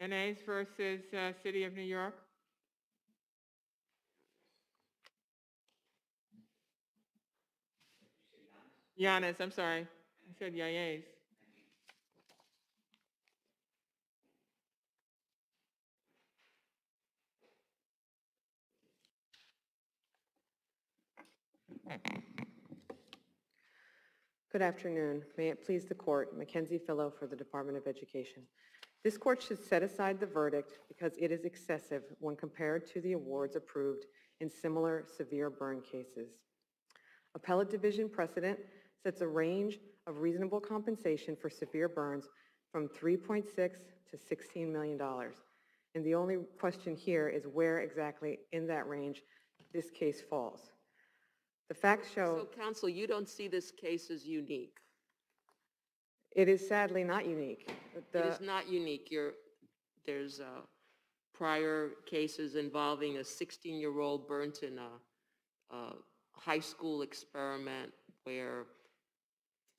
Yanes versus City of New York. Yanes, I'm sorry. I said Yanes. Good afternoon. May it please the court, Mackenzie Fillo for the Department of Education. This court should set aside the verdict because it is excessive when compared to the awards approved in similar severe burn cases. Appellate Division precedent sets a range of reasonable compensation for severe burns from $3.6 to $16 million. And the only question here is where exactly in that range this case falls. The facts show... So, counsel, you don't see this case as unique? It is sadly not unique. It is not unique. There's prior cases involving a 16-year-old burnt in a high school experiment where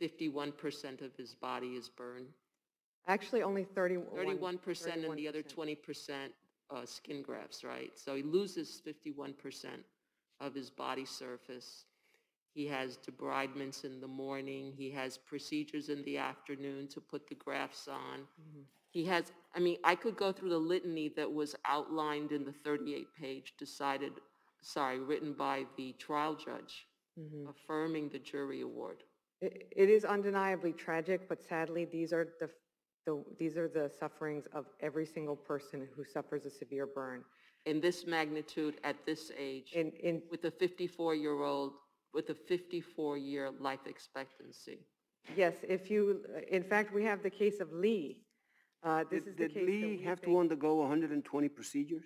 51% of his body is burned. Actually, only 31%. 31% and the other 20% skin grafts, right? So he loses 51% of his body surface. He has debridements in the morning. He has procedures in the afternoon to put the grafts on. Mm-hmm. He has, I mean, I could go through the litany that was outlined in the 38-page written by the trial judge, mm-hmm. affirming the jury award. It is undeniably tragic, but sadly, these are the sufferings of every single person who suffers a severe burn. In this magnitude, at this age, with a 54-year-old, with a 54-year life expectancy. Yes, in fact, we have the case of Lee. Did Lee have to undergo 120 procedures?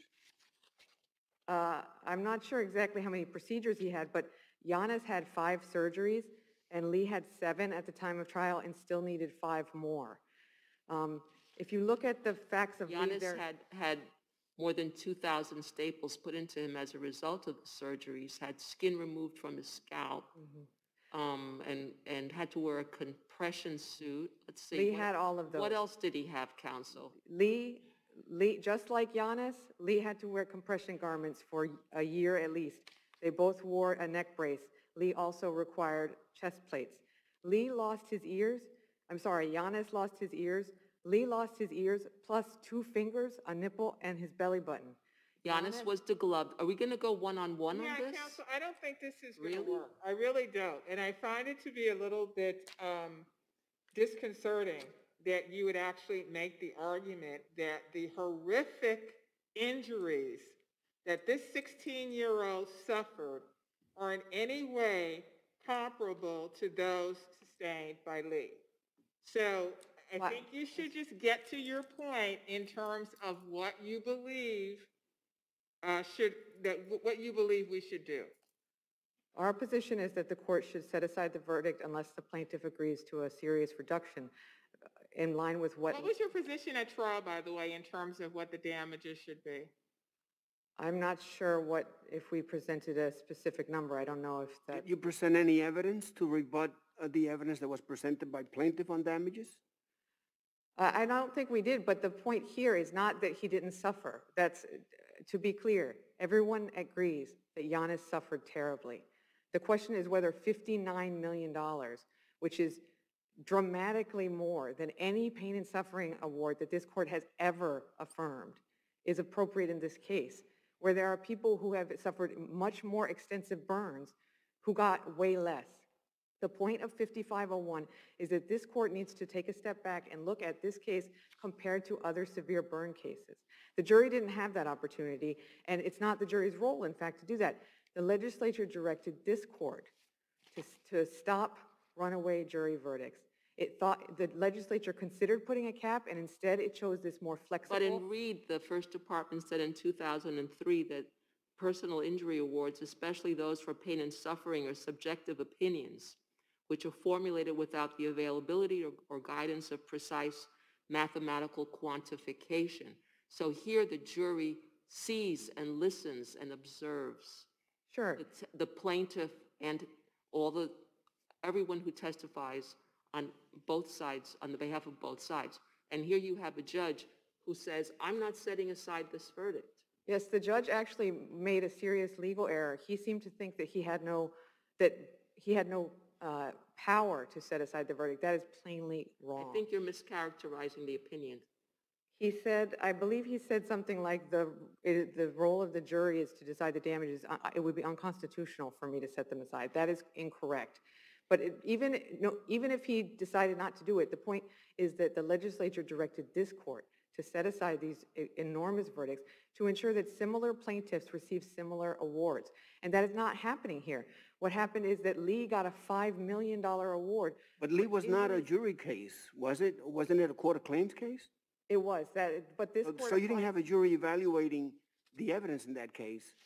I'm not sure exactly how many procedures he had, but Yanes had 5 surgeries, and Lee had 7 at the time of trial and still needed 5 more. If you look at the facts of Yanes Lee, had more than 2,000 staples put into him as a result of the surgeries, had skin removed from his scalp, mm-hmm. And had to wear a compression suit. Let's see. Lee had all of those. What else did he have, counsel? Lee, just like Yanes, Lee had to wear compression garments for a year at least. They both wore a neck brace. Lee also required chest plates. Yanes lost his ears. Lee lost his ears plus 2 fingers, a nipple, and his belly button. Yanes was degloved. Are we going to go one-on-one on this? Yeah, counsel, I don't think this is going really? to work. I really don't. And I find it to be a little bit disconcerting that you would actually make the argument that the horrific injuries that this 16-year-old suffered are in any way comparable to those sustained by Lee. So I think you should just get to your point in terms of what you believe what you believe we should do. Our position is that the court should set aside the verdict unless the plaintiff agrees to a serious reduction in line with what... What was your position at trial, by the way, in terms of what the damages should be? I'm not sure if we presented a specific number. I don't know if that... Did you present any evidence to rebut the evidence that was presented by plaintiff on damages? I don't think we did, but the point here is not that he didn't suffer. That's, to be clear, everyone agrees that Yanes suffered terribly. The question is whether $59 million, which is dramatically more than any pain and suffering award that this court has ever affirmed, is appropriate in this case, where there are people who have suffered much more extensive burns who got way less. The point of 5501 is that this court needs to take a step back and look at this case compared to other severe burn cases. The jury didn't have that opportunity, and it's not the jury's role, in fact, to do that. The legislature directed this court to stop runaway jury verdicts. It thought the legislature considered putting a cap, and instead it chose this more flexible... But in Reed, the first department said in 2003 that personal injury awards, especially those for pain and suffering, are subjective opinions, which are formulated without the availability or guidance of precise mathematical quantification. So here the jury sees and listens and observes. Sure. The plaintiff and everyone who testifies on both sides, on the behalf of both sides. And here you have a judge who says, I'm not setting aside this verdict. Yes, the judge actually made a serious legal error. He seemed to think that he had no power to set aside the verdict. That is plainly wrong. I think you're mischaracterizing the opinion. He said, I believe he said something like the role of the jury is to decide the damages. It would be unconstitutional for me to set them aside. That is incorrect. But even if he decided not to do it, the point is that the legislature directed this court to set aside these enormous verdicts to ensure that similar plaintiffs receive similar awards. And that is not happening here. What happened is that Lee got a $5 million award. But Lee was not a jury case, was it? Wasn't it a court of claims case? It was, but this court... So you didn't have a jury evaluating the evidence in that case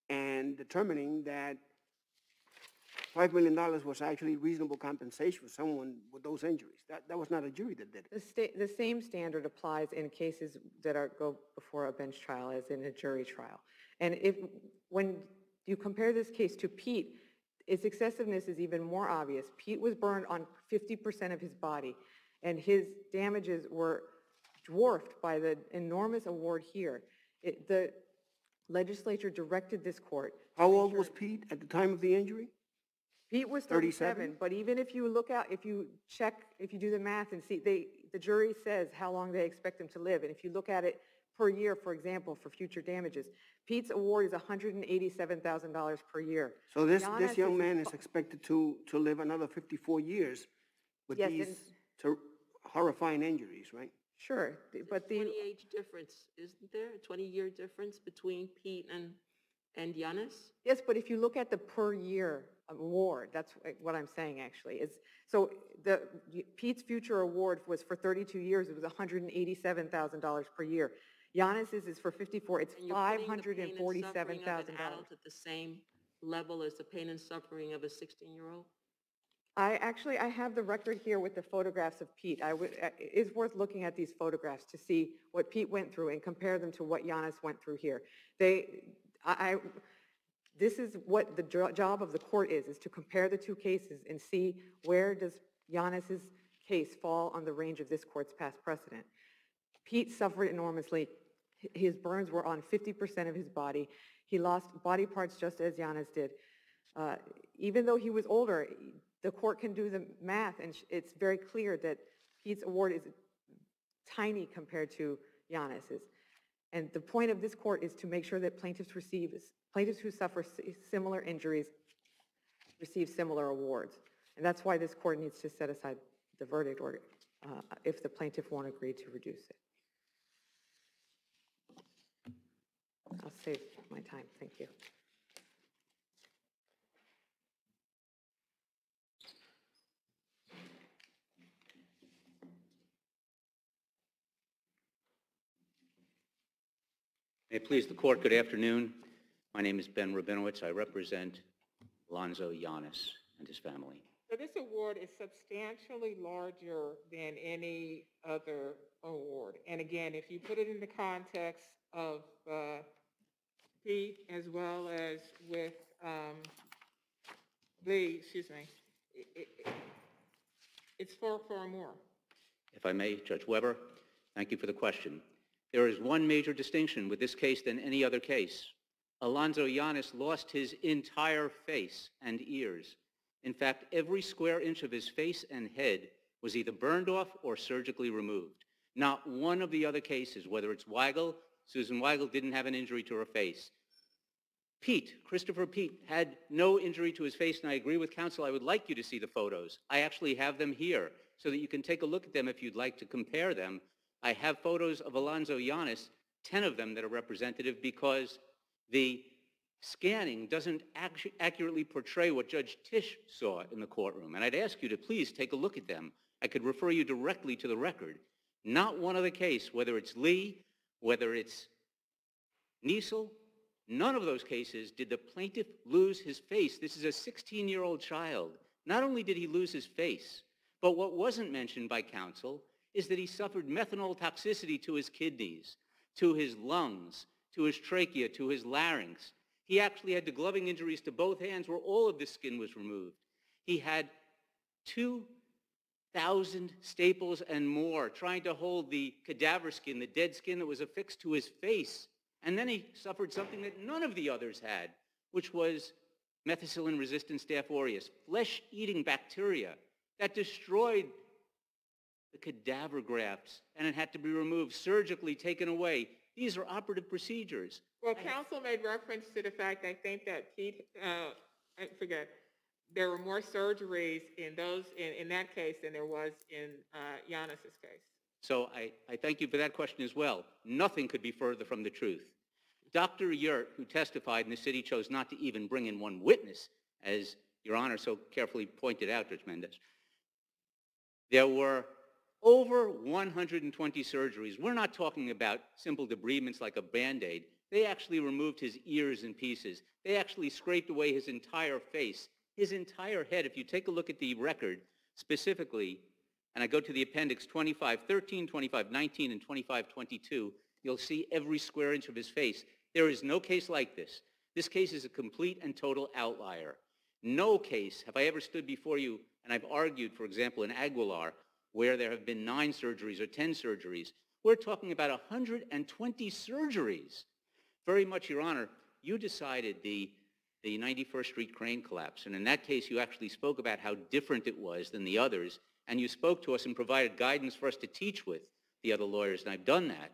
and determining that $5 million was actually reasonable compensation for someone with those injuries. That was not a jury that did it. The same standard applies in cases that go before a bench trial as in a jury trial. And when you compare this case to Pete, its excessiveness is even more obvious. Pete was burned on 50% of his body, and his damages were dwarfed by the enormous award here. The legislature directed this court. How old was Pete at the time of the injury? Pete was 37, but even if you look out, if you do the math and see, the jury says how long they expect him to live. And if you look at it per year, for example, for future damages, Pete's award is $187,000 per year. So this young man is expected to live another 54 years with these horrifying injuries, right? Sure, but the 20-age difference, isn't there? A 20-year difference between Pete and Yanes? Yes, but if you look at the per year award, that's what I'm saying actually. So Pete's future award was for 32 years. It was $187,000 per year. Yanes's is for 54. It's $547,000. At the same level as the pain and suffering of a 16-year-old? I have the record here with the photographs of Pete. It's worth looking at these photographs to see what Pete went through and compare them to what Yanes went through here. This is what the job of the court is to compare the two cases and see where does Yanes's case fall on the range of this court's past precedent. Pete suffered enormously. His burns were on 50% of his body. He lost body parts just as Yanes did. Even though he was older, the court can do the math, and it's very clear that Pete's award is tiny compared to Yanes's. And the point of this court is to make sure that plaintiffs who suffer similar injuries receive similar awards. And that's why this court needs to set aside the verdict order if the plaintiff won't agree to reduce it. I'll save my time. Thank you. May it please the court, good afternoon. My name is Ben Rubinowitz. I represent Alonzo Yanes and his family. So this award is substantially larger than any other award. And again, if you put it in the context of Pete as well as with Lee, it's far, far more. If I may, Judge Weber, thank you for the question. There is one major distinction with this case than any other case. Alonzo Yanes lost his entire face and ears. In fact, every square inch of his face and head was either burned off or surgically removed. Not one of the other cases, whether it's Weigel, Susan Weigel didn't have an injury to her face. Christopher Pete, had no injury to his face, and I agree with counsel. I would like you to see the photos. I actually have them here so that you can take a look at them if you'd like to compare them. I have photos of Alonzo Yanes, 10 of them that are representative, because the scanning doesn't accurately portray what Judge Tisch saw in the courtroom. And I'd ask you to please take a look at them. I could refer you directly to the record. Not one other case, whether it's Lee, whether it's Niesel, none of those cases did the plaintiff lose his face. This is a 16-year-old child. Not only did he lose his face, but what wasn't mentioned by counsel is that he suffered methanol toxicity to his kidneys, to his lungs, to his trachea, to his larynx. He actually had degloving injuries to both hands where all of the skin was removed. He had 2 1,000 staples and more, trying to hold the cadaver skin, the dead skin that was affixed to his face. And then he suffered something that none of the others had, which was methicillin-resistant Staph aureus, flesh-eating bacteria that destroyed the cadaver grafts, and it had to be removed, surgically taken away. These are operative procedures. Well, counsel made reference to the fact, I think that Pete, I forget, there were more surgeries in that case than there was in Yanis's case. So I thank you for that question as well. Nothing could be further from the truth. Dr. Yurt, who testified, and the city chose not to even bring in one witness, as Your Honor so carefully pointed out, Judge Mendez, there were over 120 surgeries. We're not talking about simple debridements like a Band-Aid. They actually removed his ears in pieces. They actually scraped away his entire face, his entire head. If you take a look at the record specifically, and I go to the appendix 2513, 2519, and 2522, you'll see every square inch of his face. There is no case like this. This case is a complete and total outlier. No case have I ever stood before you, and I've argued, for example, in Aguilar, where there have been 9 surgeries or 10 surgeries. We're talking about 120 surgeries. Very much, Your Honor, you decided the 91st Street crane collapse, and in that case, you actually spoke about how different it was than the others, and you spoke to us and provided guidance for us to teach with the other lawyers, and I've done that.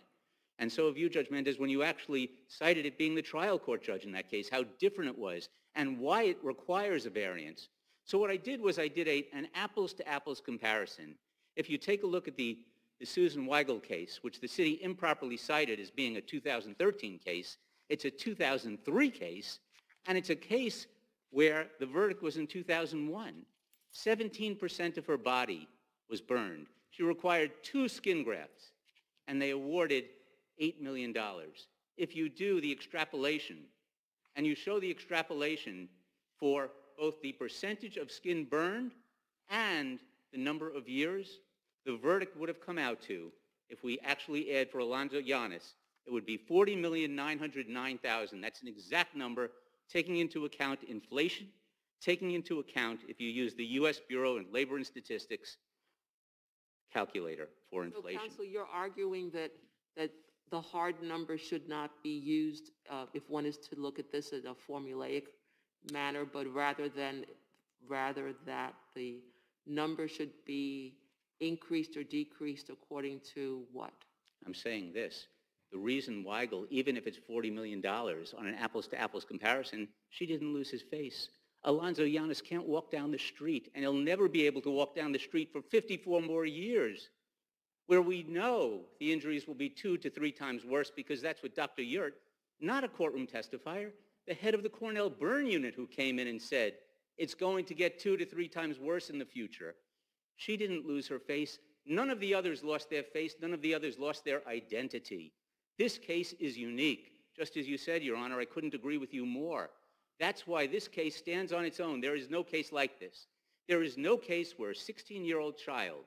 And so have you, Judge Mendez, when you actually cited it being the trial court judge in that case, how different it was, and why it requires a variance. So what I did was I did an apples-to-apples comparison. If you take a look at the Susan Weigel case, which the city improperly cited as being a 2013 case, it's a 2003 case, and it's a case where the verdict was in 2001. 17% of her body was burned. She required 2 skin grafts, and they awarded $8 million. If you do the extrapolation, and you show the extrapolation for both the percentage of skin burned and the number of years, the verdict would have come out to, if we actually add for Alonzo Yanes, it would be $40,909,000. That's an exact number, taking into account inflation, taking into account, if you use the U.S. Bureau of Labor and Statistics calculator for inflation. So, counsel, you're arguing that the hard number should not be used if one is to look at this in a formulaic manner, but rather that the number should be increased or decreased according to what? I'm saying this. The reason Weigel, even if it's $40 million on an apples-to-apples comparison, she didn't lose his face. Alonzo Yanes can't walk down the street, and he'll never be able to walk down the street for 54 more years, where we know the injuries will be 2 to 3 times worse, because that's what Dr. Yurt, not a courtroom testifier, the head of the Cornell burn unit, who came in and said, it's going to get 2 to 3 times worse in the future. She didn't lose her face. None of the others lost their face. None of the others lost their identity. This case is unique. Just as you said, Your Honor, I couldn't agree with you more. That's why this case stands on its own. There is no case like this. There is no case where a 16-year-old child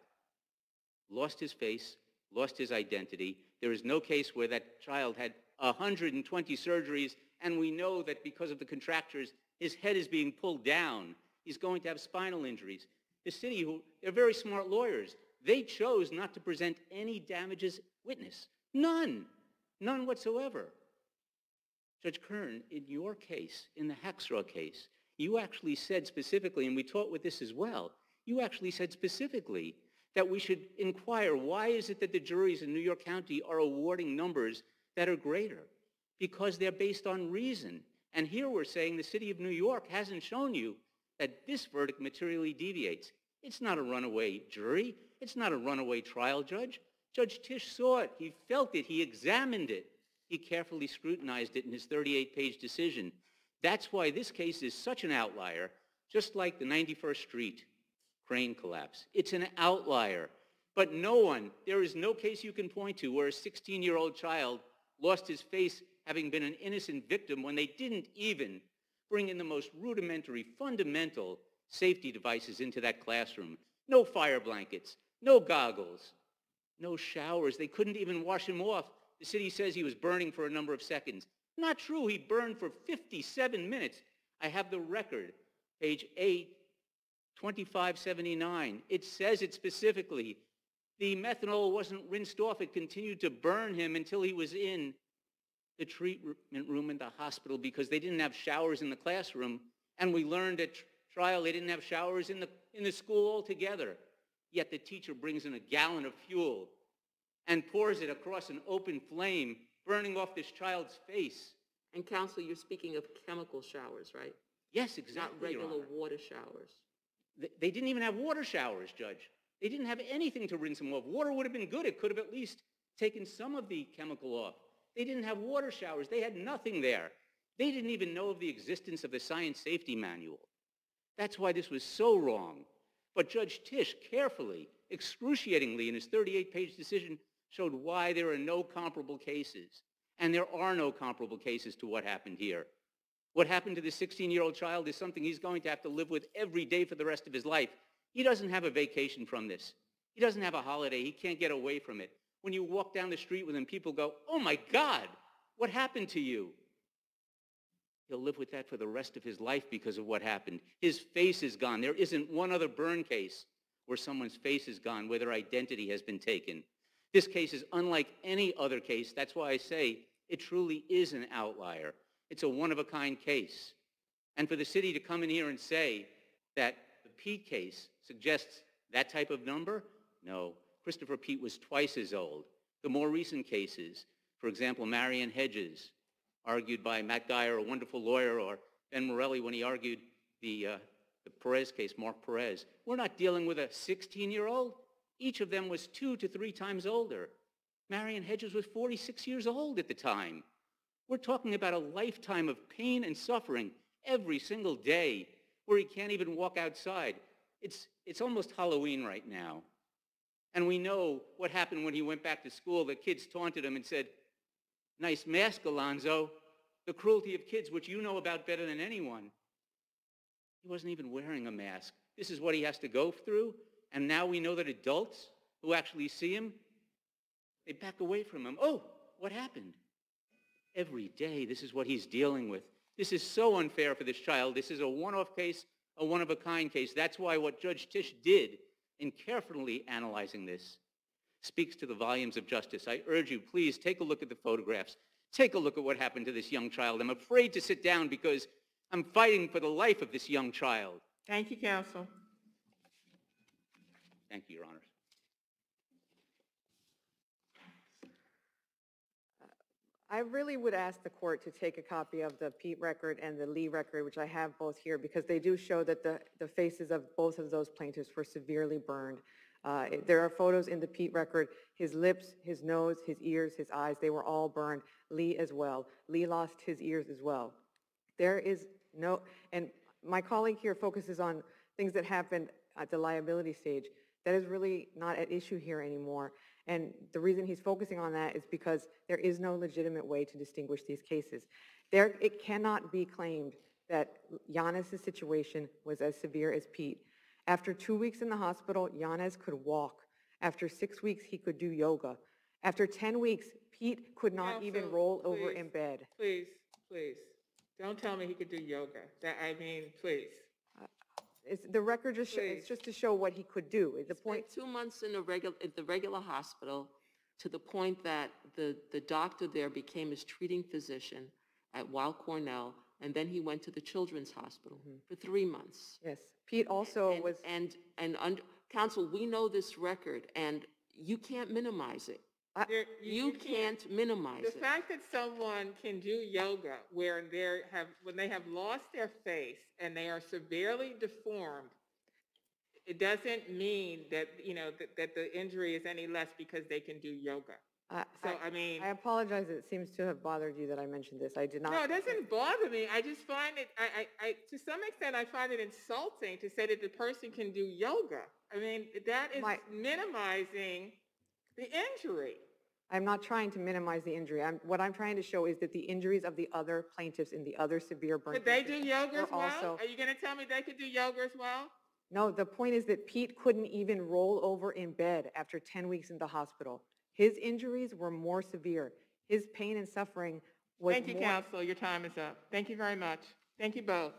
lost his face, lost his identity. There is no case where that child had 120 surgeries, and we know that because of the contractures, his head is being pulled down. He's going to have spinal injuries. The city, they're very smart lawyers. They chose not to present any damages witness. None. None whatsoever. Judge Kern, in your case, in the Hackstraw case, you actually said specifically, and we taught with this as well, you actually said specifically that we should inquire, why is it that the juries in New York County are awarding numbers that are greater? Because they're based on reason. And here we're saying the city of New York hasn't shown you that this verdict materially deviates. It's not a runaway jury. It's not a runaway trial judge. Judge Tisch saw it. He felt it. He examined it. He carefully scrutinized it in his 38-page decision. That's why this case is such an outlier, just like the 91st Street crane collapse. It's an outlier. But no one, there is no case you can point to where a 16-year-old child lost his face having been an innocent victim when they didn't even bring in the most rudimentary, fundamental safety devices into that classroom. No fire blankets, no goggles, no showers. They couldn't even wash him off. The city says he was burning for a number of seconds. Not true. He burned for 57 minutes. I have the record, page 8, 2579. It says it specifically. The methanol wasn't rinsed off. It continued to burn him until he was in the treatment room in the hospital because they didn't have showers in the classroom. And we learned at trial they didn't have showers in the school altogether. Yet the teacher brings in a gallon of fuel and pours it across an open flame, burning off this child's face. And counsel, you're speaking of chemical showers, right? Yes, exactly, Not Your regular Honor. water showers. They didn't even have water showers, Judge. They didn't have anything to rinse them off. Water would have been good. It could have at least taken some of the chemical off. They didn't have water showers. They had nothing there. They didn't even know of the existence of the science safety manual. That's why this was so wrong. But Judge Tisch carefully, excruciatingly, in his 38-page decision, showed why there are no comparable cases. And there are no comparable cases to what happened here. What happened to the 16-year-old child is something he's going to have to live with every day for the rest of his life. He doesn't have a vacation from this. He doesn't have a holiday. He can't get away from it. When you walk down the street with him, people go, "Oh my God, what happened to you?" He'll live with that for the rest of his life because of what happened. His face is gone. There isn't one other burn case where someone's face is gone, where their identity has been taken. This case is unlike any other case. That's why I say it truly is an outlier. It's a one-of-a-kind case. And for the city to come in here and say that the Pete case suggests that type of number, no. Christopher Pete was twice as old. The more recent cases, for example, Marion Hedges, argued by Matt Geyer, a wonderful lawyer, or Ben Morelli when he argued the Perez case, Mark Perez. We're not dealing with a 16-year-old. Each of them was 2 to 3 times older. Marion Hedges was 46 years old at the time. We're talking about a lifetime of pain and suffering every single day where he can't even walk outside. It's almost Halloween right now. And we know what happened when he went back to school. The kids taunted him and said, "Nice mask, Alonzo." The cruelty of kids, which you know about better than anyone. He wasn't even wearing a mask. This is what he has to go through. And now we know that adults who actually see him, they back away from him. Oh, what happened? Every day, this is what he's dealing with. This is so unfair for this child. This is a one-off case, a one-of-a-kind case. That's why what Judge Tisch did in carefully analyzing this speaks to the volumes of justice. I urge you, please take a look at the photographs. Take a look at what happened to this young child. I'm afraid to sit down because I'm fighting for the life of this young child. Thank you, counsel. Thank you, Your Honors. I really would ask the court to take a copy of the Pete record and the Lee record, which I have both here, because they do show that the faces of both of those plaintiffs were severely burned. There are photos in the Pete record. His lips, his nose, his ears, his eyes, they were all burned. Lee as well. Lee lost his ears as well. There is no, and my colleague here focuses on things that happened at the liability stage. That is really not at issue here anymore. And the reason he's focusing on that is because there is no legitimate way to distinguish these cases. It cannot be claimed that Yanes' situation was as severe as Pete. After 2 weeks in the hospital, Yanes could walk. After 6 weeks, he could do yoga. After 10 weeks, Pete could not even roll over in bed. Please, please, don't tell me he could do yoga. Please. The record just it's just to show what he could do. The point. Spent 2 months in at the regular hospital to the point that the doctor there became his treating physician at Weill Cornell, and then he went to the Children's Hospital for 3 months. Yes, Pete also was. Counsel, we know this record, and you can't minimize it. You can't minimize it. The fact that someone can do yoga when they have lost their face and they are severely deformed, it doesn't mean that that the injury is any less because they can do yoga. I apologize. It seems to have bothered you that I mentioned this. I did not. No, it doesn't bother me. I just find it. To some extent, I find it insulting to say that the person can do yoga. I mean, that is minimizing the injury. I'm not trying to minimize the injury. What I'm trying to show is that the injuries of the other plaintiffs in the other severe burn Could they do yoga as well? Also, are you going to tell me they could do yoga as well? No, the point is that Pete couldn't even roll over in bed after 10 weeks in the hospital. His injuries were more severe. His pain and suffering was Thank you, counsel. Your time is up. Thank you very much. Thank you both.